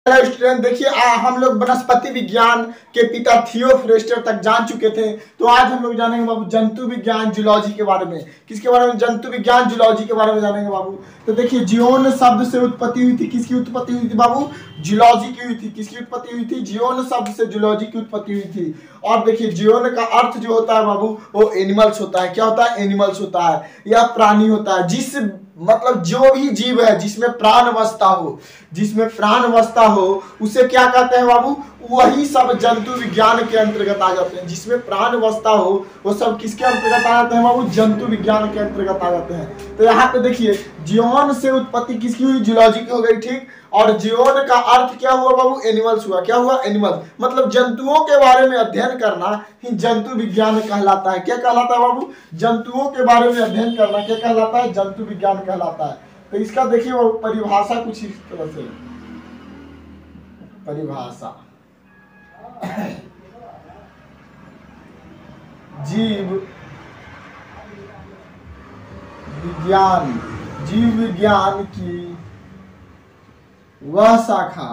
Hello student, देखिए हम लोग वनस्पति विज्ञान के पिता थियोफ्रेस्टर तक जान चुके थे। तो आज हम लोग जानेंगे बाबू जंतु विज्ञान जूलॉजी के बारे में। किसके बारे में? जंतु विज्ञान जूलॉजी के बारे में जानेंगे बाबू। तो देखिए जियोन शब्द से उत्पत्ति हुई थी। किसकी उत्पत्ति हुई थी बाबू? जूलॉजी की हुई थी। किसकी उत्पत्ति हुई थी? जियोन शब्द से जूलॉजी की उत्पत्ति हुई थी। और देखिए जियोन का अर्थ जो होता है बाबू वो एनिमल्स होता है। क्या होता है? एनिमल्स होता है या प्राणी होता है। जिस मतलब जो भी जीव है जिसमें प्राण अवस्था हो, जिसमें प्राण अवस्था हो उसे क्या कहते हैं बाबू? वही सब जंतु विज्ञान के अंतर्गत आ जाते हैं। जिसमें प्राण अवस्था हो वो सब किसके अंतर्गत आ जाते हैं बाबू? जंतु विज्ञान के अंतर्गत आ जाते हैं। तो यहाँ पे देखिए जियोन से उत्पत्ति किसकी हुई? जूलॉजी की हो गई, ठीक। और जियोन का अर्थ क्या हुआ बाबू? एनिमल्स हुआ। क्या हुआ? एनिमल। मतलब जंतुओं के बारे में अध्ययन करना ही जंतु विज्ञान कहलाता है। क्या कहलाता है बाबू? जंतुओं के बारे में अध्ययन करना क्या कहलाता है? जंतु विज्ञान कहलाता है। तो इसका देखिए वो परिभाषा कुछ इस तरह से। परिभाषा जीव विज्ञान, जीव विज्ञान की वह शाखा,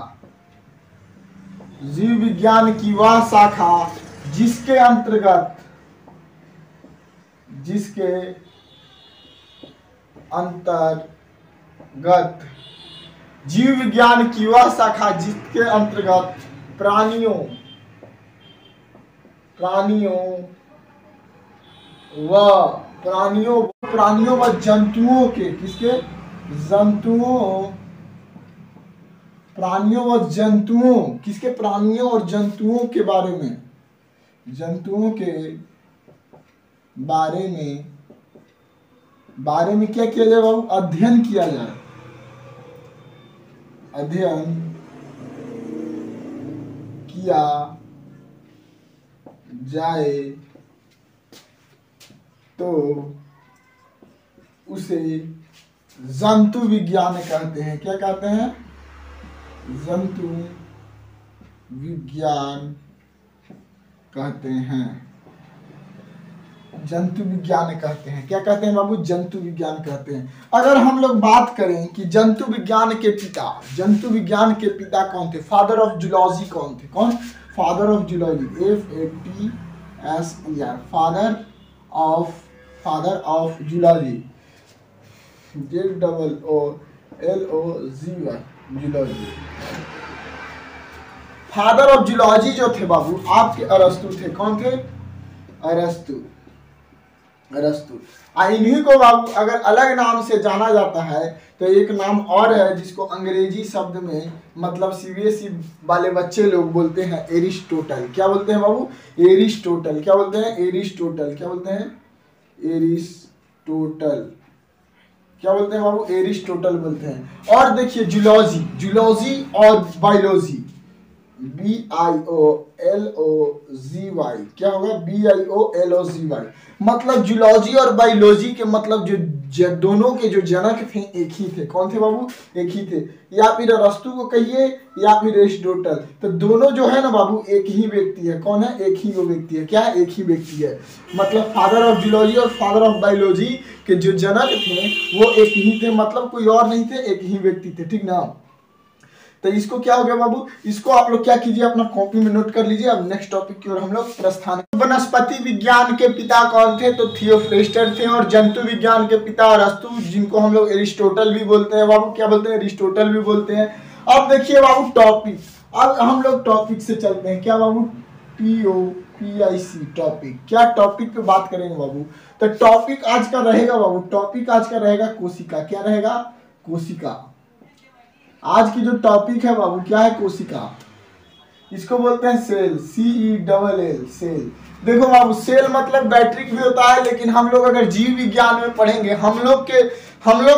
जीव विज्ञान की वह शाखा जिसके अंतर्गत जीव विज्ञान की वह शाखा जिसके अंतर्गत प्राणियों व जंतुओं के, किसके? प्राणियों व जंतुओं, किसके? प्राणियों और जंतुओं के बारे में, जंतुओं के बारे में क्या किया जाए बाबू? अध्ययन किया जाए। अध्ययन किया जाए तो उसे जंतु विज्ञान कहते हैं। क्या कहते हैं? जंतु विज्ञान कहते हैं। जंतु विज्ञान कहते हैं। क्या कहते हैं बाबू? जंतु विज्ञान कहते हैं। अगर हम लोग बात करें कि जंतु विज्ञान के पिता कौन थे? फादर ऑफ जूलॉजी कौन थे? कौन? Father of zoology, FATSER, father of zoology, ZOOLOGY, zoology. Father of zoology जो थे बाबू आपके अरस्तु थे। कौन थे? अरस्तु। इन्हीं को बाबू अगर अलग नाम से जाना जाता है तो एक नाम और है जिसको अंग्रेजी शब्द में मतलब CBSE वाले बच्चे लोग बोलते हैं एरिस्टोटल। क्या बोलते हैं बाबू? एरिस्टोटल। क्या बोलते हैं? एरिस्टोटल। क्या बोलते हैं? एरिस्टोटल। क्या बोलते हैं बाबू? एरिस्टोटल बोलते हैं। और देखिए जूलॉजी और बायोलॉजी, BIOLOGY, क्या होगा? BIOLOGY। मतलब जूलॉजी और बायोलॉजी के मतलब जो दोनों के जो जनक थे एक ही थे। कौन थे बाबू? एक ही थे। या फिर अरस्तु को कहिए या फिर एरिस्टोटल, तो दोनों जो है ना बाबू एक ही व्यक्ति है। कौन है? एक ही वो व्यक्ति है। क्या है? एक ही व्यक्ति है। मतलब फादर ऑफ जूलॉजी और फादर ऑफ बायोलॉजी के जो जनक थे वो एक ही थे। मतलब कोई और नहीं थे, एक ही व्यक्ति थे, ठीक ना। तो इसको क्या हो गया बाबू? इसको आप लोग क्या कीजिए, अपना कॉपी में नोट कर लीजिए। अब नेक्स्ट टॉपिक की ओर हम लोग प्रस्थान। वनस्पति विज्ञान के पिता कौन थे? तो थियोफ्रेस्टर थे। और जंतु विज्ञान के पिता अरस्तु, जिनको हम लोग एरिस्टोटल भी बोलते हैं बाबू। क्या बोलते हैं? एरिस्टोटल भी बोलते हैं। अब देखिए बाबू टॉपिक, अब हम लोग टॉपिक से चलते हैं। क्या बाबू? TOPIC, topic. क्या टॉपिक पे बात करेंगे बाबू? तो टॉपिक आज का रहेगा बाबू, टॉपिक आज का रहेगा कोशिका। क्या रहेगा? कोशिका। आज की जो टॉपिक है बाबू क्या है? कोशिका। इसको बोलते हैं सेल, CELL, सेल। देखो बाबू सेल मतलब बैटरी भी होता है, लेकिन हम लोग अगर जीव विज्ञान में पढ़ेंगे हम लोग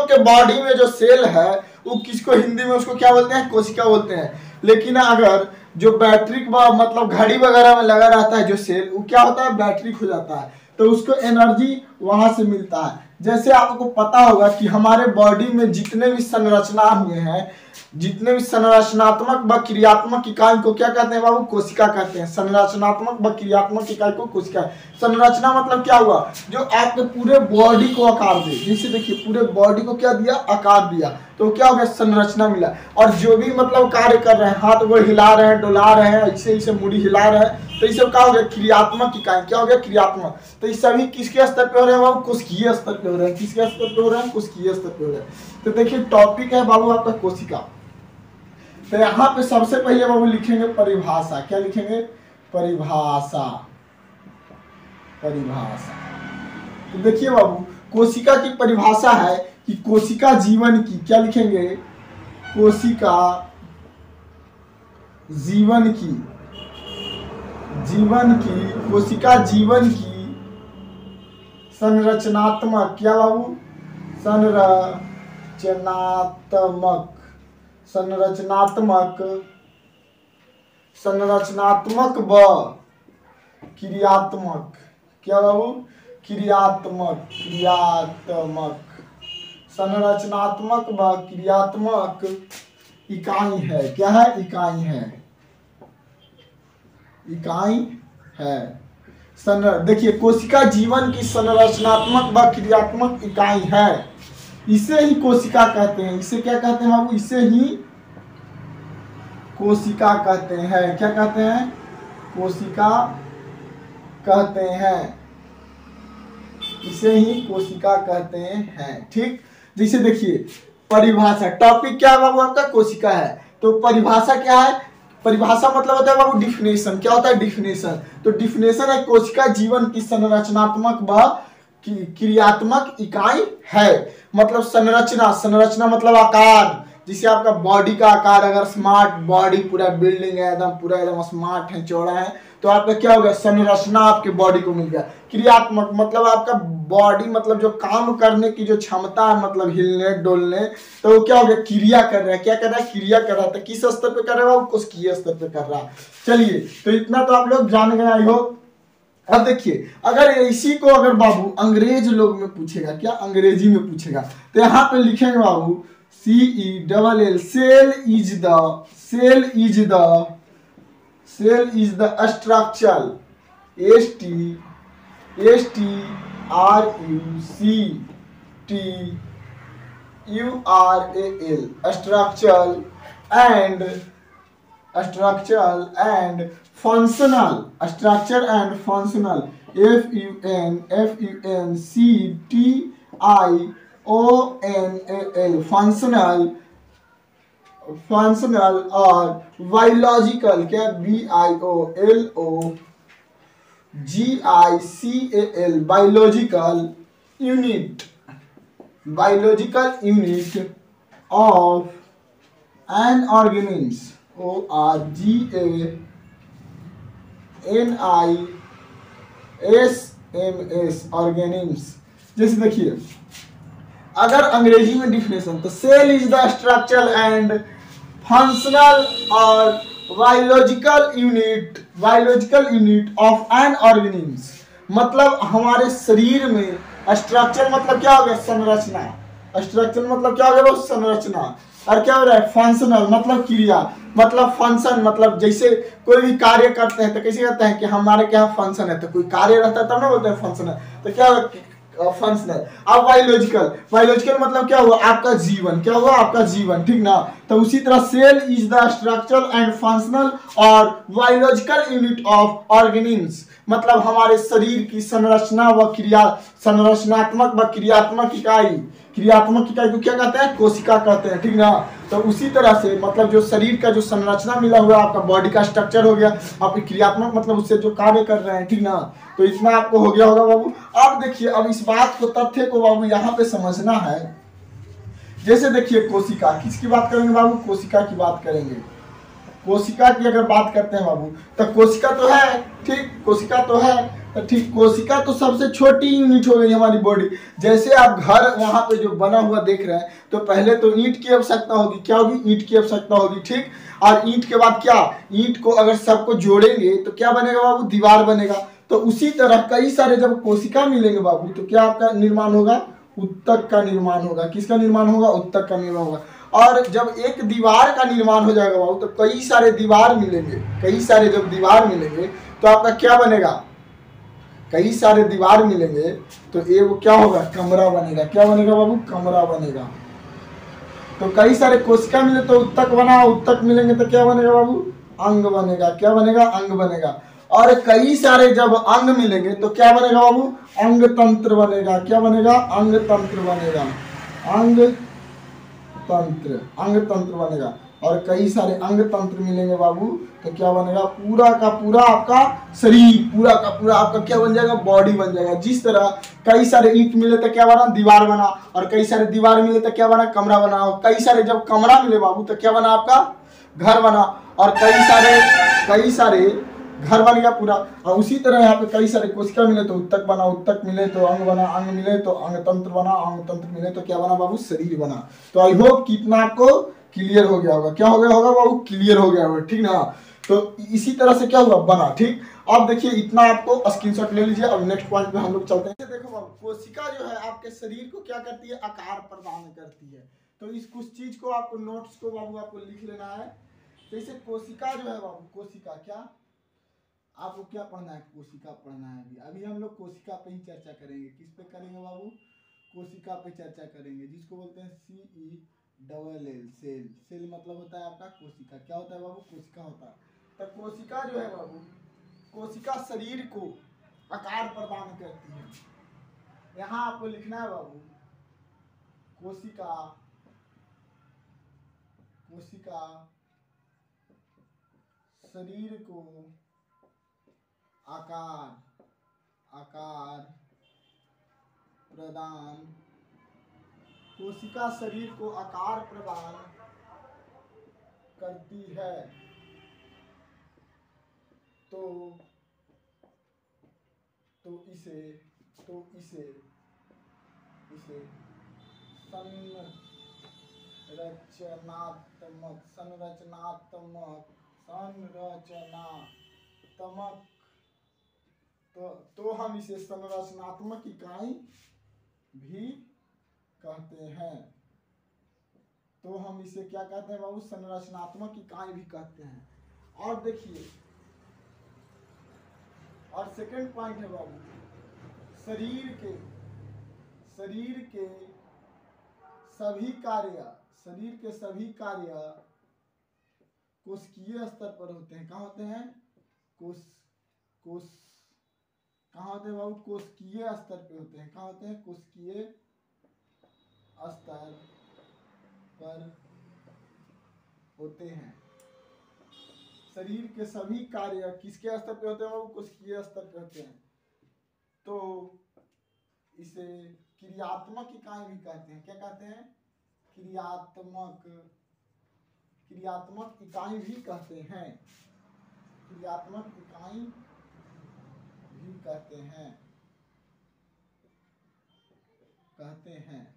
के बॉडी में जो सेल है वो किसको हिंदी में उसको क्या बोलते हैं? कोशिका बोलते हैं। लेकिन अगर जो बैटरी मतलब घड़ी वगैरह में लगा रहता है जो सेल, वो क्या होता है? बैटरी हो जाता है, तो उसको एनर्जी वहां से मिलता है। जैसे आपको पता होगा कि हमारे बॉडी में जितने भी संरचना हुए हैं जितने भी संरचनात्मक व क्रियात्मक इकाई को क्या कहते हैं बाबू? कोशिका कहते हैं। संरचनात्मक व क्रियात्मक इकाई को कोशिका। संरचना मतलब क्या हुआ? जो आपके पूरे बॉडी को आकार दे। जैसे देखिए पूरे बॉडी को क्या दिया? आकार दिया, तो क्या हो गया? संरचना मिला। और जो भी मतलब कार्य कर रहे हैं, हाथ गोड़ हिला रहे हैं, डुला रहे हैं, ऐसे ऐसे मुड़ी हिला रहे हैं, तो ये सब क्या हो गया? क्रियात्मक इकाई। क्या हो गया? क्रियात्मक। तो ये सभी किसके स्तर पे हो रहे हैं बाबू? कोशिकीय स्तर पे हो रहे हैं। किसके स्तर पे हो रहे हैं? कोशिकीय स्तर पे हो रहे हैं। तो देखिए टॉपिक है बाबू आपका कोशिका। तो यहाँ पे सबसे पहले बाबू लिखेंगे परिभाषा। क्या लिखेंगे? परिभाषा। परिभाषा। तो देखिए बाबू कोशिका की परिभाषा है कि कोशिका जीवन की, क्या लिखेंगे? कोशिका जीवन की, कोशिका जीवन की संरचनात्मक, क्या बाबू? संरचनात्मक व क्रियात्मक, क्या बाबू? क्रियात्मक। संरचनात्मक व क्रियात्मक इकाई है। क्या है? इकाई है। देखिए कोशिका जीवन की संरचनात्मक व क्रियात्मक इकाई है। इसे ही कोशिका कहते हैं। इसे क्या कहते हैं बाबू? इसे ही कोशिका कहते हैं। क्या कहते हैं? कोशिका कहते हैं। इसे ही कोशिका कहते हैं। ठीक। जैसे देखिए परिभाषा, टॉपिक क्या है बाबू आपका? कोशिका है। तो परिभाषा क्या है? परिभाषा मतलब होता है बाबू डिफिनेशन। क्या होता है? डिफिनेशन। तो डिफिनेशन है कोशिका जीवन की संरचनात्मक व क्रियात्मक इकाई है। मतलब संरचना मतलब आकार। जिसे आपका बॉडी का आकार, अगर स्मार्ट बॉडी पूरा बिल्डिंग है, एकदम पूरा एकदम स्मार्ट है, चौड़ा है, तो आपका क्या हो गया? संरचना आपके बॉडी को मिल गया। क्रियात्मक मतलब आपका बॉडी, मतलब जो काम करने की जो क्षमता है, मतलब हिलने डोलने, तो वो क्या हो गया? क्रिया कर रहा है। क्या कर रहा है? क्रिया कर रहा है। तो किस स्तर पे कर रहा है? कोशिकीय स्तर पे कर रहा है। चलिए तो इतना तो आप लोग जान गए आई होप। अब देखिए अगर इसी को अगर बाबू अंग्रेज लोग में पूछेगा, क्या अंग्रेजी में पूछेगा, तो यहाँ पे लिखेंगे बाबू CELL। Cell is the structure, STRUCTURAL and functional, FUNCTIONAL, functional और biological, क्या? BIOLOGICAL, biological unit of an organism, ORGANISMS, organisms। जैसे देखिए अगर अंग्रेजी में डिफिनेशन, तो cell is the structural and functional और biological unit of an organism. मतलब हमारे शरीर में स्ट्रक्चर मतलब क्या हो गया? संरचना। स्ट्रक्चर मतलब क्या हो गया? संरचना। और क्या हो रहा है? फंक्शनल मतलब क्रिया, मतलब फंक्शन, मतलब जैसे कोई भी कार्य करते हैं तो कैसे कहते हैं कि हमारे क्या फंक्शन है, तो कोई कार्य रहता है तब ना बोलते हैं फंक्शन है। तो क्या फंक्शनल। अब बायोलॉजिकल मतलब क्या हुआ? आपका जीवन। क्या हुआ? आपका जीवन। ठीक ना। तो उसी तरह cell is the structural and functional और बायोलॉजिकल यूनिट ऑफ ऑर्गेनिज्म, मतलब हमारे शरीर की संरचना व संरचनात्मक व क्रियात्मक इकाई को क्या कहते हैं? कोशिका कहते हैं। ठीक ना। तो उसी तरह से मतलब जो शरीर का जो संरचना मिला हुआ आपका बॉडी का स्ट्रक्चर हो गया, आपकी क्रियात्मक मतलब उससे जो कार्य कर रहे हैं। ठीक ना। तो इतना आपको हो गया होगा बाबू। अब देखिए अब इस बात को, तथ्य को बाबू यहाँ पे समझना है। जैसे देखिए कोशिका, किसकी बात करेंगे बाबू? कोशिका की बात करेंगे। कोशिका की अगर बात करते हैं बाबू, तो कोशिका तो है, ठीक, कोशिका तो है, तो ठीक, कोशिका तो सबसे छोटी यूनिट हो गई हमारी बॉडी। जैसे आप घर वहां पे जो बना हुआ देख रहे हैं, तो पहले तो ईंट की आवश्यकता होगी। क्या होगी? ईंट की आवश्यकता होगी। ठीक। और ईंट के बाद क्या? ईंट को अगर सबको जोड़ेंगे तो क्या बनेगा बाबू? दीवार बनेगा। तो उसी तरह कई सारे जब कोशिका मिलेंगे बाबू, तो क्या आपका निर्माण होगा? उत्तक का निर्माण होगा। किसका निर्माण होगा? उत्तक का निर्माण होगा। और जब एक दीवार का निर्माण हो जाएगा बाबू तो कई सारे दीवार मिलेंगे, कई सारे जब दीवार मिलेंगे तो आपका क्या बनेगा, कई सारे दीवार मिलेंगे तो ये वो क्या होगा, कमरा बनेगा। क्या बनेगा बाबू, कमरा बनेगा। तो कई सारे कोशिका मिले तो उत्तक बना, उत्तक मिलेंगे तो क्या बनेगा बाबू, अंग बनेगा। क्या बनेगा, अंग बनेगा। और कई सारे जब अंग मिलेंगे तो क्या बनेगा बाबू, अंग तंत्र बनेगा। क्या बनेगा, अंग तंत्र बनेगा, अंग तंत्र, अंग तंत्र बनेगा। और कई सारे अंग तंत्र मिलेंगे बाबू तो क्या बनेगा, पूरा का पूरा आपका शरीर, पूरा का पूरा आपका क्या बन जाएगा, बॉडी बन जाएगा। जिस तरह कई सारे ईंट मिले तो क्या बना, दीवार बना। और कई सारे दीवार मिले तो क्या बना, कमरा बना। और कई सारे जब कमरा मिले बाबू तो क्या बना, आपका घर बना। और कई सारे घर बन गया पूरा। और उसी तरह यहाँ पे कई सारे कोशिका मिले तो उत्तक बना, उत्तक मिले तो अंग बना, अंग मिले तो अंग तंत्र बना, अंग तंत्र मिले तो क्या बना बाबू, शरीर बना। तो आई होप कितना आपको क्लियर हो गया होगा। क्या हो गया होगा बाबू, क्लियर हो गया होगा, ठीक ना। तो इसी तरह से क्या हुआ, बना। ठीक, अब देखिए इतना आपको स्क्रीनशॉट ले लीजिए। अब नेक्स्ट पॉइंट पे हम लोग चलते हैं। देखो बाबू, कोशिका जो है आपके शरीर को क्या करती है, आकार प्रदान करती है। तो इस कुछ चीज को आपको, नोट्स को बाबू आपको लिख लेना है। जैसे कोशिका जो है बाबू, कोशिका क्या, आपको क्या पढ़ना है, कोशिका पढ़ना है। अभी हम लोग कोशिका पे ही चर्चा करेंगे। किस पे करेंगे बाबू, कोशिका पे चर्चा करेंगे, जिसको बोलते हैं CELL, सेल। सेल मतलब होता है आपका कोशिका। क्या होता है बाबू, कोशिका होता है। तो कोशिका जो है बाबू, कोशिका शरीर को आकार प्रदान करती है। यहाँ आपको लिखना है बाबू, कोशिका, कोशिका शरीर को आकार, आकार प्रदान, कोशिका शरीर को आकार प्रदान करती है। तो इसे संरचनात्मक तो हम इसे संरचनात्मक इकाई भी कहते हैं। तो हम इसे क्या कहते हैं बाबू, संरचनात्मक इकाई भी कहते हैं। और देखिए, और सेकंड पॉइंट है बाबू, शरीर के सभी कार्य कोशिकीय स्तर पर होते हैं। कहाँ होते हैं, कहाँ होते हैं बाबू, कोशिकीय स्तर पे होते हैं। कहाँ होते हैं, कोशिकीय स्तर पर होते हैं। शरीर के सभी कार्य किसके स्तर पे होते हैं बाबू, कोशिकीय स्तर पे होते हैं। तो इसे क्रियात्मक इकाई भी कहते हैं। क्या कहते हैं, क्रियात्मक इकाई भी कहते हैं, क्रियात्मक इकाई भी कहते हैं।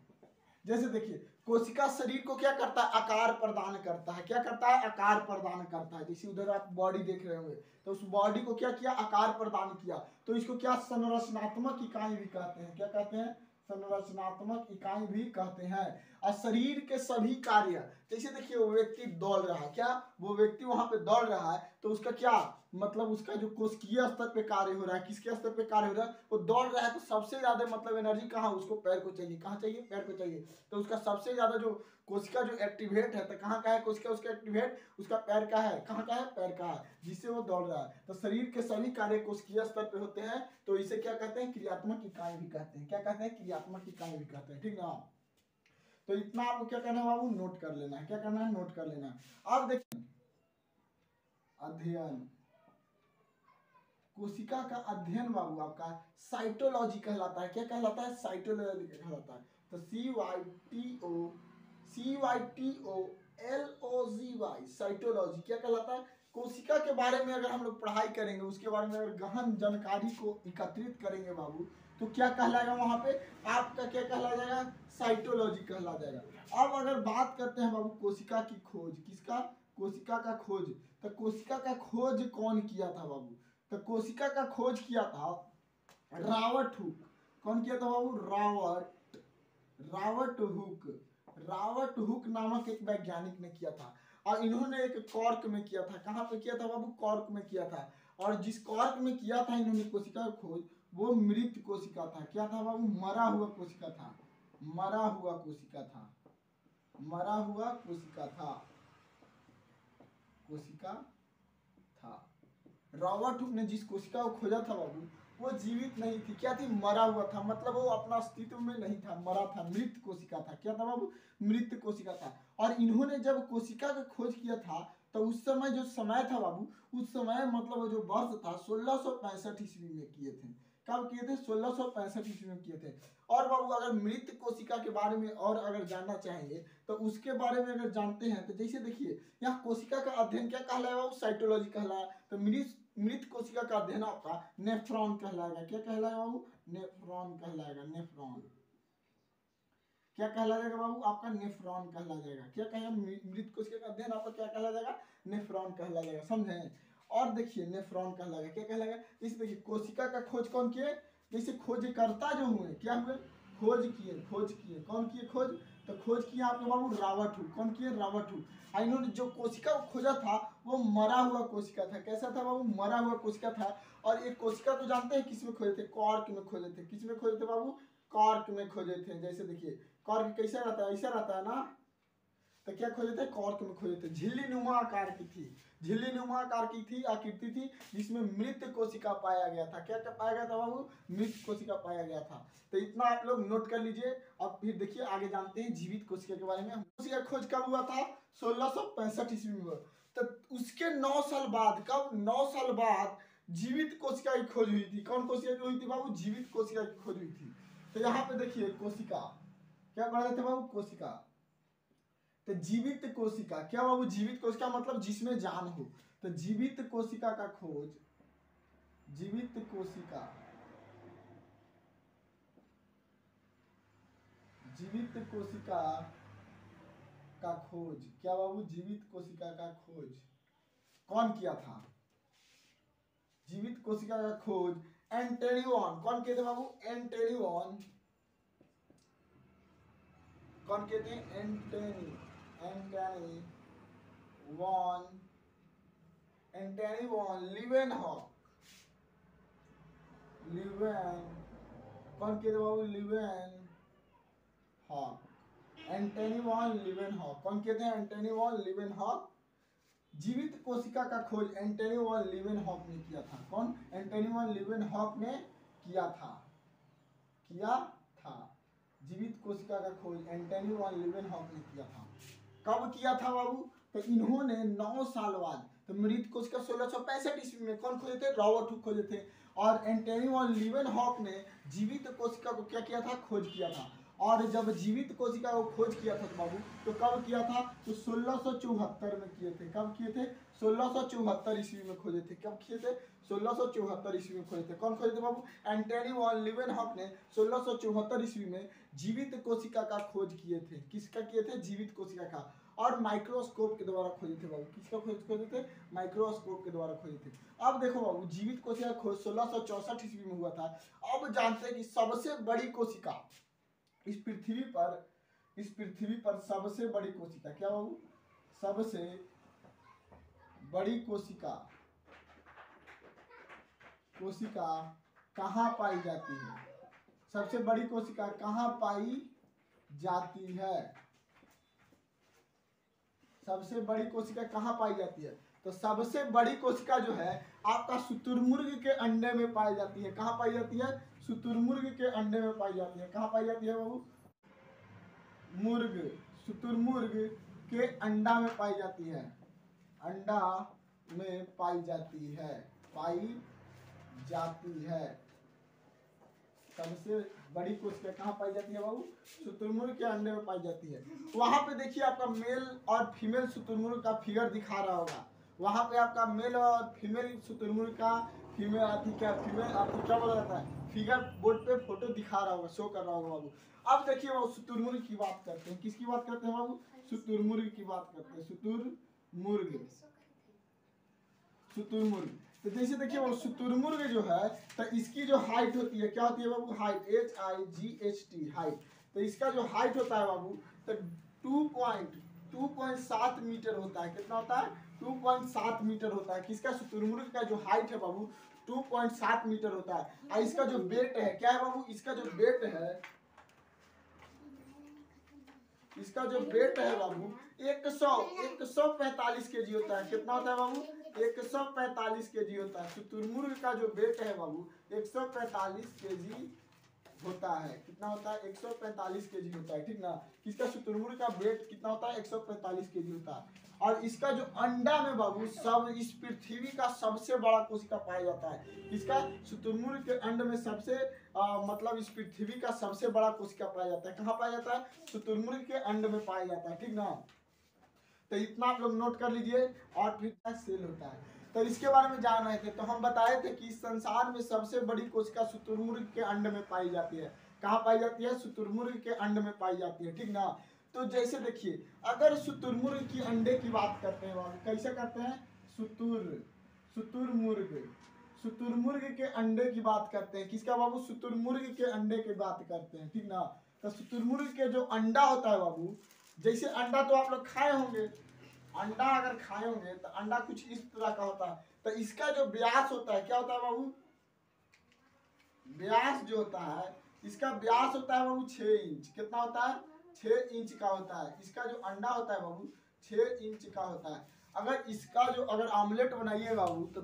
जैसे देखिए, कोशिका शरीर को क्या करता है, आकार प्रदान करता है। क्या करता है, आकार प्रदान करता है। जैसे उधर आप बॉडी देख रहे होंगे तो उस बॉडी को क्या किया, आकार प्रदान किया। तो इसको क्या, संरचनात्मक इकाई भी कहते हैं। क्या कहते हैं, संरचनात्मक इकाई भी कहते हैं। और शरीर के सभी कार्य, जैसे देखिए वो व्यक्ति दौड़ रहा है, क्या वो व्यक्ति वहां पे दौड़ रहा है तो उसका क्या मतलब, उसका जो कोशिकीय स्तर पे कार्य हो रहा है, किसके स्तर पे कार्य हो रहा है, वो दौड़ रहा है तो सबसे ज्यादा मतलब एनर्जी कहाँ, उसको पैर को चाहिए। कहाँ चाहिए, पैर को चाहिए। तो उसका सबसे ज्यादा जो कोशिका जो एक्टिवेट है, तो कहाँ का है कोशिका, उसका एक्टिवेट उसका पैर का है। कहाँ का है, पैर का है, जिससे वो दौड़ रहा है। तो शरीर के सभी कार्य कोशिकीय स्तर पे होते हैं। तो इसे क्या कहते हैं, क्रियात्मक इकाई भी कहते हैं। क्या कहते हैं, क्रियात्मक इकाई भी कहते हैं, ठीक ना। तो इतना आपको क्या करना है बाबू, नोट कर लेना है। क्या करना है, नोट कर लेना है। अब देखिए, अध्ययन, कोशिका का अध्ययन बाबू आपका साइटोलॉजी कहलाता है। क्या कहलाता है, साइटोलॉजी कहलाता है। तो CYTOLOGY, साइटोलॉजी क्या कहलाता है, कोशिका के बारे में अगर हम लोग पढ़ाई करेंगे, उसके बारे में अगर गहन जानकारी को एकत्रित करेंगे बाबू, तो क्या कहलाएगा वहां पे आपका, क्या कहला जाएगा, साइटोलॉजी कहला जाएगा। अब अगर बात करते हैं बाबू कोशिका की खोज, किसका, कोशिका का खोज। तो कोशिका का खोज कौन किया था बाबू, तो कोशिका का खोज किया था रॉबर्ट हुक। कौन किया था बाबू, रॉबर्ट हुक। रॉबर्ट हुक नामक एक वैज्ञानिक ने किया था, और इन्होंने एक कॉर्क में किया था। कहाँ पे किया था बाबू? कॉर्क में किया था। और जिस कॉर्क में किया था इन्होंने कोशिका का खोज, वो मृत कोशिका था। क्या था बाबू? मरा हुआ कोशिका था। मरा हुआ कोशिका था। मरा हुआ कोशिका था। कोशिका था। रॉबर्ट हुक ने जिस कोशिका को खोजा था बाबू, वो जीवित नहीं थी। क्या थी? मरा हुआ था। मतलब वो अपना अस्तित्व में नहीं था, मरा था, मृत कोशिका था। क्या था बाबू? मृत कोशिका था। और इन्होंने जब कोशिका का खोज किया था तो उस समय जो समय था बाबू, उस समय मतलब वो जो वर्ष था 1665 ईस्वी में किए थे। कब किए थे? 1665 ईस्वी में किए थे। और बाबू अगर मृत कोशिका के बारे में और अगर जानना चाहेंगे तो उसके बारे में अगर जानते हैं तो जैसे देखिए, यहाँ कोशिका का अध्ययन क्या कहलाया बाबू? साइटोलॉजी कहलाया। तो मृत कोशिका का अध्ययन आपका नेफ्रॉन कहलाएगा। क्या कहलाएगा बाबू? नेफ्रॉन कहलाएगा। नेफ्रॉन क्या कहला जाएगा बाबू? आपका नेफ्रॉन कहला जाएगा। क्या कहेगा? मृत कोशिका का अध्ययन आपका क्या कहला जाएगा? नेफ्रॉन कहला जाएगा। समझे? और देखिए नेफ्रॉन कहला जाएगा। क्या कहलाएगा? इस देखिए कोशिका का खोज कौन किए? जैसे खोजकर्ता जो हुए, क्या हुए? खोज किए। खोज किए। कौन किए खोज? तो खोज किया आपके बाबू रॉबर्ट हुक। कौन किए? Robert Hooke. इन्होंने जो कोशिका को खोजा था वो मरा हुआ कोशिका था। कैसा था बाबू? मरा हुआ कोशिका था। और एक कोशिका तो जानते हैं किस में खोजे थे? कॉर्क में खोजे थे। किस में खोजे थे बाबू? कॉर्क में खोजे थे। जैसे देखिए कॉर्क कैसा रहता है? ऐसा रहता है ना। तो क्या खोजे थे? कॉर्क में खोजे थे। झिल्ली नुमा आकार की थी। झिल्ली नुमा आकार की थी, आकृति थी, जिसमें मृत कोशिका पाया गया था। क्या क्या पाया गया था बाबू? मृत कोशिका पाया गया था। तो इतना आप लोग नोट कर लीजिए। अब फिर देखिए आगे जानते हैं जीवित कोशिका के बारे में। कोशिका खोज कब हुआ था? 1665 ईस्वी में। तो उसके 9 साल बाद, कब? 9 साल बाद जीवित कोशिका की खोज हुई थी। कौन कोशिका की हुई थी बाबू? जीवित कोशिका की खोज हुई थी। तो यहाँ पे देखिए कोशिका क्या पढ़ रहे थे बाबू? कोशिका। तो जीवित कोशिका क्या बाबू? जीवित कोशिका मतलब जिसमें जान हो। तो जीवित कोशिका का खोज, जीवित कोशिका, जीवित कोशिका का खोज, क्या बाबू? जीवित कोशिका का खोज कौन किया था? जीवित कोशिका का खोज एंटनी वॉन। कौन किए थे बाबू? Antony von. कौन कहते हैं? Antonie van. Antonie van Leeuwenhoek. कौन कहते हैं बाबू? लीवेनहॉक। Antonie van Leeuwenhoek. कौन कहते हैं? Antonie van Leeuwenhoek. जीवित कोशिका का खोज एंटनी वॉन लीवेनहॉक ने किया था। कौन? एंटनी वॉन लीवेनहॉक ने किया था। किया था। जीवित कोशिका का खोज एंटनी वॉन लीवेनहॉक ने किया था। कब किया था बाबू? तो इन्होंने 9 साल बाद, तो मृत कोशिका 1665 ईस्वी में कौन खोजे थे? रॉबर्ट हुक खोजे थे। और एंटनी वॉन लीवेनहॉक ने जीवित कोशिका को क्या किया था? खोज किया था। और जब जीवित कोशिका को खोज किया था बाबू, तो कब किया था? तो 1674 में किए थे। कब किए थे? 1674 ईस्वी में खोजे थे। कब किए थे? 1674 ईस्वी में खोजे थे। कौन खोजे थे बाबू? एंटनी वॉन लीवेनहॉक ने 1674 ईस्वी में जीवित कोशिका का खोज किए थे। किसका किए थे? जीवित कोशिका का। और माइक्रोस्कोप के द्वारा खोजे थे बाबू। किसका खोजे थे? माइक्रोस्कोप के द्वारा खोजे थे। अब देखो बाबू, जीवित कोशिका खोज 1664 ईस्वी में हुआ था। अब जानते हैं कि सबसे बड़ी कोशिका इस पृथ्वी पर सबसे बड़ी कोशिका, क्या बाबू? सबसे बड़ी कोशिका कहाँ पाई जाती है? सबसे बड़ी कोशिका कहाँ पाई जाती है? सबसे बड़ी कोशिका कहाँ पाई जाती है? तो सबसे बड़ी कोशिका जो है आपका शुतुरमुर्ग के अंडे में पाई जाती है। कहाँ पाई जाती है? शुतुरमुर्ग के अंडे में पाई जाती है। कहाँ पाई जाती है बाबू? शुतुरमुर्ग के अंडा में पाई जाती है। अंडा में पाई जाती है। सबसे बड़ी कोशिका कहाँ पाई जाती है बाबू? शुतुरमुर्ग के अंडे में पाई जाती है। वहां पे देखिए आपका मेल और फीमेल शुतुरमुर्ग का फिगर दिखा रहा होगा। वहां पे आपका मेल और फीमेल शुतुरमुर्ग का क्या बोला जाता है? फिगर बोर्ड पे फोटो दिखा रहा होगा, शो कर रहा होगा बाबू। अब देखिए बाबू शुतुरमुर्ग की बात करते हैं। किसकी बात करते हैं बाबू? शुतुरमुर्ग की बात करते हैं। शुतुरमुर्ग। तो जैसे देखिए वो शुतुरमुर्ग जो है, तो इसकी जो हाइट होती है, क्या होती है बाबू? Height, HIGHT, height. तो इसका जो हाइट होता है बाबू, तो 2.7 मीटर होता है। कितना होता है? 2.7 मीटर होता है। किसका? शुतुरमुर्ग का जो हाइट है बाबू 2.7 मीटर होता है। और इसका जो वेट है क्या है बाबू? इसका जो वेट है, इसका जो वेट है बाबू 145 केजी होता है। कितना होता है बाबू? 145 केजी होता है। शुतुरमुर्ग का जो वेट है बाबू 145 केजी होता है। कितना होता है? 145 केजी होता है। ठीक ना? किसका? शुतुरमुर्ग का वेट कितना होता है? 145 केजी होता है। और इसका जो अंडा में बाबू सब इस पृथ्वी का सबसे बड़ा कोशिका पाया जाता है। इसका शुतुरमुर्ग के अंड में सबसे मतलब इस पृथ्वी का सबसे बड़ा कोशिका पाया जाता है। कहाँ पाया जाता है? शुतुरमुर्ग के अंड में पाया जाता है। ठीक ना? तो इतना आप लोग नोट कर लीजिए। और फिर सेल होता है, तो इसके बारे में जान रहे थे। तो हम बताए थे कि इस संसार में सबसे बड़ी कोशिका शुतुरमुर्ग के अंड में पाई जाती है। कहाँ पाई जाती है? शुतुरमुर्ग के अंड में पाई जाती है। ठीक ना? तो जैसे देखिए, अगर शुतुरमुर्ग की अंडे की बात करते हैं बाबू, कैसे करते हैं? शुतुरमुर्ग शुतुरमुर्ग के अंडे की बात करते हैं। किसका बाबू? शुतुरमुर्ग के अंडे की बात करते हैं। ठीक ना? तो शुतुरमुर्ग के जो अंडा होता है बाबू, जैसे अंडा तो आप लोग खाए होंगे। अंडा अगर खाए होंगे तो अंडा कुछ इस तरह का होता है। तो इसका जो व्यास होता है क्या होता है बाबू? व्यास जो होता है, इसका व्यास होता है बाबू 6 इंच। कितना होता है? 6 इंच का होता है। इसका जो अंडा होता है बाबू 6 इंच का होता है। अगर इसका जो अगर आमलेट बनाइए बाबू तो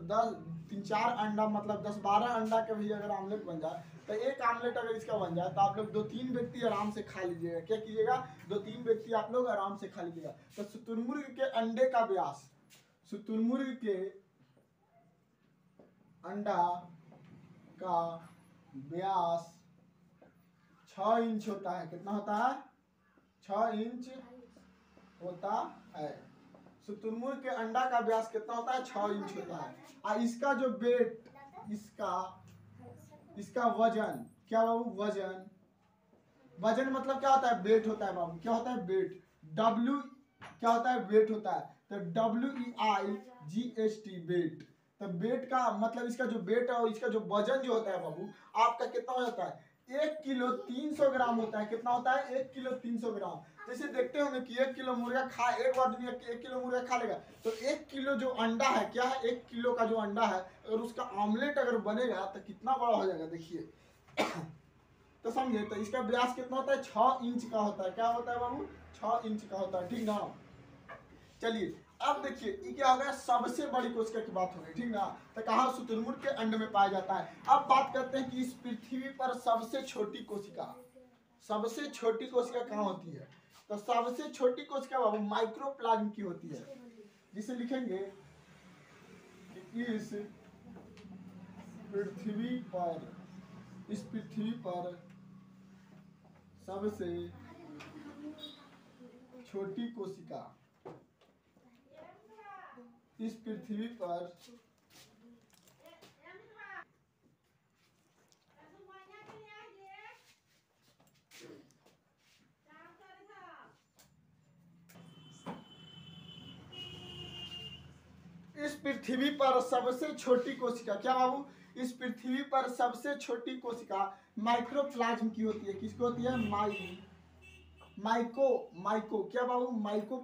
3-4 अंडा मतलब 10-12 अंडा के भी अगर आमलेट बन जाए तो एक आमलेट अगर इसका बन जाए तो आप लोग 2-3 व्यक्ति आराम से खा लीजिएगा। क्या कीजिएगा? 2-3 व्यक्ति आप लोग आराम से खा लीजिएगा। तो शुतुरमुर्ग के अंडे का व्यास, शुतुरमुर्ग के अंडा का व्यास 6 इंच होता है। कितना होता है? 6 इंच होता है। शुतुरमुर्ग के अंडा का व्यास कितना होता है? 6 इंच होता है। और इसका जो वेट, इसका वजन क्या बाबू? वजन मतलब क्या होता है? वेट होता है बाबू। क्या होता है? वेट। डब्ल्यू क्या होता है? वेट होता है। तो WEIGHT वेट। तो वेट का मतलब इसका जो वेट है और इसका जो वजन जो होता है बाबू आपका कितना हो जाता है? 1 किलो 300 ग्राम होता है। कितना होता है? 1 किलो 300 ग्राम। जैसे देखते होंगे कि 1 किलो मुर्गा खा एक आदमी 1 किलो मुर्गा खा लेगा तो 1 किलो जो अंडा है क्या है? 1 किलो का जो अंडा है अगर उसका ऑमलेट अगर बनेगा तो कितना बड़ा हो जाएगा देखिए। तो समझे? तो इसका व्यास कितना होता है? 6 इंच का होता है। क्या होता है बाबू? 6 इंच का होता है। ठीक ना? चलिए अब देखिए ये क्या हो गया? सबसे बड़ी कोशिका की बात हो गई। ठीक ना? तो कहा? शुतुरमुर्ग के अंड में पाया जाता है। अब बात करते हैं कि इस पृथ्वी पर सबसे छोटी कोशिका, सबसे छोटी कोशिका कहाँ होती है? तो सबसे छोटी कोशिका बाबू माइक्रोप्लाज्म की होती है। जिसे लिखेंगे कि इस पृथ्वी पर सबसे छोटी कोशिका, इस पृथ्वी पर इस पृथ्वी पर सबसे छोटी कोशिका क्या बाबू? इस पृथ्वी पर सबसे छोटी कोशिका माइक्रोप्लाज्म की होती है। किसकी होती है? माइको क्या बाबू? माइक्रो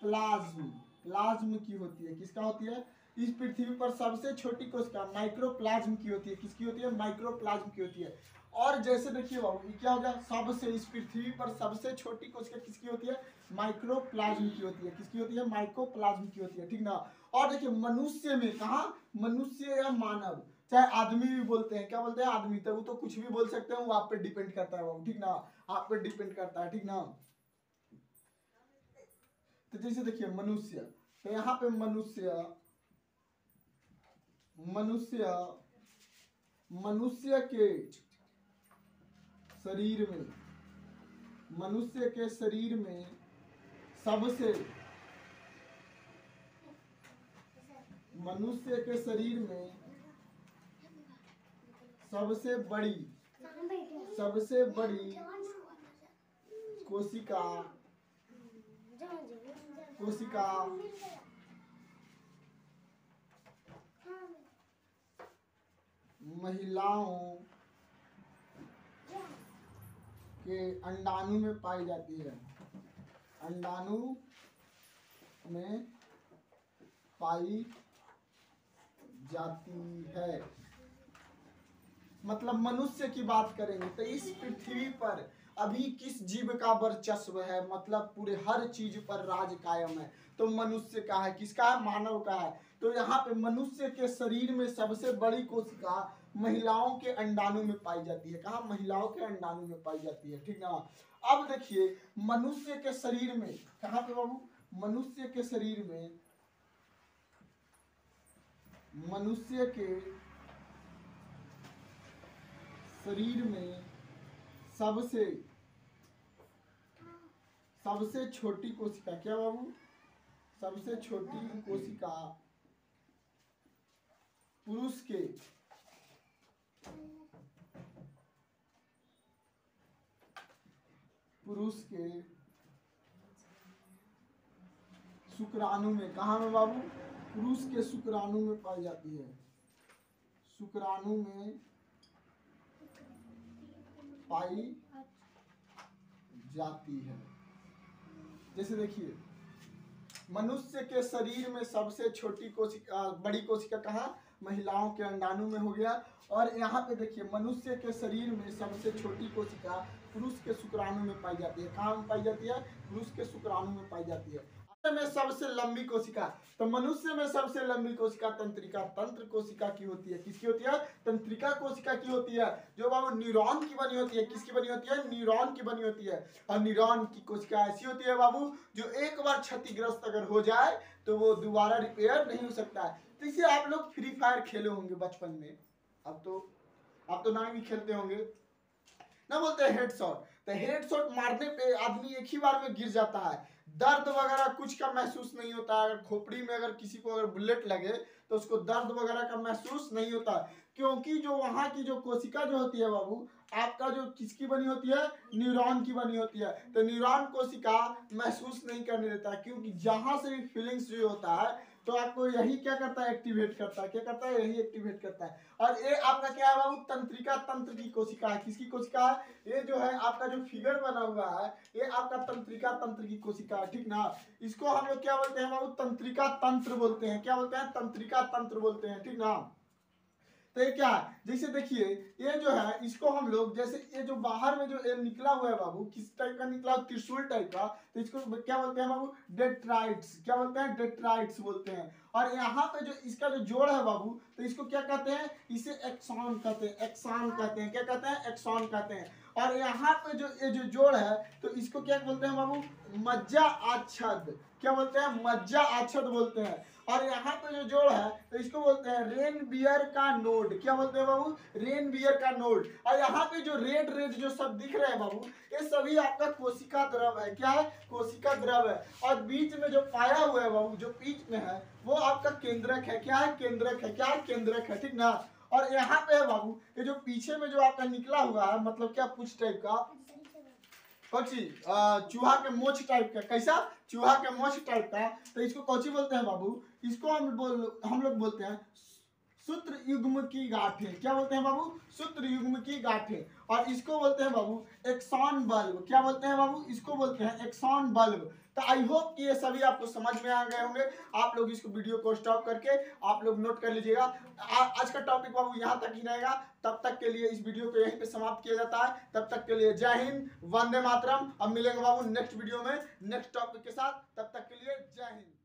प्लाज्म की होती है। किसका होती है? इस पृथ्वी पर सबसे छोटी कोशिका माइक्रोप्लाज्म की होती है। किसकी होती है? माइक्रोप्लाज्म की होती है। और जैसे देखिए बाबू ये क्या हो गया? सबसे इस पृथ्वी पर सबसे छोटी कोशिका किसकी होती है? माइक्रोप्लाज्म की होती है। किसकी होती है? माइक्रोप्लाज्म की होती है। ठीक ना? और देखिए मनुष्य में कहा? मनुष्य या मानव, चाहे आदमी भी बोलते हैं। क्या बोलते हैं? आदमी। तो वो तो कुछ भी बोल सकते हैं, वो आप पे डिपेंड करता है बाबू। ठीक ना? आप पे डिपेंड करता है। ठीक ना? तो जैसे देखिए मनुष्य, तो यहाँ पे मनुष्य के शरीर में, मनुष्य के शरीर में सबसे, मनुष्य के शरीर में सबसे बड़ी कोशिका महिलाओं के अंडाणु में पाई जाती है, अंडाणु में पाई जाती है। मतलब मनुष्य की बात करेंगे तो इस पृथ्वी पर अभी किस जीव का वर्चस्व है, मतलब पूरे हर चीज पर राज कायम है, तो मनुष्य का है। किसका है? मानव का है। तो यहाँ पे मनुष्य के शरीर में सबसे बड़ी कोशिका महिलाओं के अंडाणु में पाई जाती है। कहाँ? महिलाओं के अंडाणु में पाई जाती है, ठीक ना। अब देखिए मनुष्य के शरीर में, कहाँ पे बाबू? मनुष्य के शरीर में, मनुष्य के शरीर में सबसे छोटी कोशिका, क्या बाबू? सबसे छोटी कोशिका पुरुष के शुक्राणु में, कहाँ में बाबू? पुरुष के शुक्राणु में पाई जाती है, शुक्राणु में पाई जाती है। जैसे देखिए मनुष्य के शरीर में सबसे छोटी कोशिका, बड़ी कोशिका कहाँ? महिलाओं के अंडाणु में हो गया। और यहाँ पे देखिए मनुष्य के शरीर में सबसे छोटी कोशिका पुरुष के शुक्राणु में पाई जाती है। कहाँ में पाई जाती है? पुरुष के शुक्राणु में पाई जाती है। में सबसे लंबी कोशिका, तो मनुष्य में सबसे लंबी कोशिका तंत्रिका, तंत्र कोशिका की होती है। किसकी होती है? तंत्रिका कोशिका की होती है, जो बाबू न्यूरॉन की बनी होती है। किसकी बनी होती है? न्यूरॉन की बनी होती है। और न्यूरॉन की कोशिका ऐसी होती है बाबू जो एक बार क्षतिग्रस्त अगर हो जाए तो वो दोबारा रिपेयर नहीं हो सकता है। तो इसे आप लोग फ्री फायर खेले होंगे बचपन में, अब तो ना भी खेलते होंगे ना, बोलते हैं हेडशॉट। तो हेडशॉट मारने पे आदमी एक ही बार में गिर जाता है, दर्द वगैरह कुछ का महसूस नहीं होता है। अगर खोपड़ी में अगर किसी को अगर बुलेट लगे तो उसको दर्द वगैरह का महसूस नहीं होता, क्योंकि जो वहां की जो कोशिका जो होती है बाबू, आपका जो किसकी बनी होती है? न्यूरॉन की बनी होती है। तो न्यूरॉन कोशिका महसूस नहीं करने देता है, क्योंकि जहां से भी फीलिंग्स जो होता है तो आपको यही क्या करता है? एक्टिवेट करता है। क्या करता है? यही एक्टिवेट करता है। और ये आपका क्या है बाबू? तंत्रिका तंत्र की कोशिका है। किसकी कोशिका है? ये जो है आपका जो फिगर बना हुआ है ये आपका तंत्रिका तंत्र की कोशिका है, ठीक ना। इसको हम लोग क्या बोलते हैं बाबू? तंत्रिका तंत्र बोलते हैं। क्या बोलते हैं? तंत्रिका तंत्र बोलते हैं, ठीक ना। तो ये क्या है? जैसे देखिए ये जो है इसको हम लोग, जैसे ये जो बाहर में जो ये निकला हुआ है बाबू, किस टाइप का निकला? त्रिशूल टाइप का। तो इसको क्या बोलते हैं बाबू? डेट्राइट्स। क्या बोलते हैं? डेट्राइट्स बोलते हैं। और यहाँ पे जो इसका जो जोड़ है बाबू, तो इसको क्या कहते हैं? इसे एक्सॉन कहते हैं, एक्सॉन कहते हैं। क्या कहते हैं? एक्सॉन कहते हैं। और यहाँ पे जो ये जो जोड़ है तो इसको क्या बोलते हैं बाबू? मज्जा आच्छद। क्या बोलते हैं? मज्जा आच्छद बोलते हैं। और यहाँ पे जो जोड़ है तो इसको बोलते हैं रेन बियर का नोड। क्या बोलते हैं बाबू? रेन बियर का नोड। और यहाँ पे जो रेड रेड जो सब दिख रहे हैं बाबू, ये सभी आपका कोशिका द्रव है। क्या है? कोशिका द्रव है। और बीच में जो पाया हुआ है बाबू, जो बीच में है वो आपका केंद्रक है। क्या है? केंद्रक है। क्या है? केंद्रक है, ठीक ना। और यहाँ पे है बाबू ये जो पीछे में जो आपका निकला हुआ है, मतलब क्या पूछ टाइप का, कौची चूहा के मोछ टाइप का। कैसा? चूहा के मोछ टाइप का। तो इसको कौची बोलते हैं बाबू? इसको हम लोग बोलते हैं सूत्र युग्म की गांठें। क्या बोलते हैं बाबू? सूत्र युग्म की गांठें। और इसको बोलते हैं बाबू एक्सॉन बल्ब। क्या बोलते हैं बाबू? इसको बोलते हैं एक्सॉन बल्ब। तो आई होप कि ये सभी आपको समझ में आ गए होंगे। आप लोग इसको वीडियो को स्टॉप करके आप लोग नोट कर लीजिएगा। आज का टॉपिक बाबू यहाँ तक ही रहेगा। तब तक के लिए इस वीडियो को यहीं पे समाप्त किया जाता है। तब तक के लिए जय हिंद, वंदे मातरम। अब मिलेंगे बाबू नेक्स्ट वीडियो में नेक्स्ट टॉपिक के साथ। तब तक के लिए जय हिंद।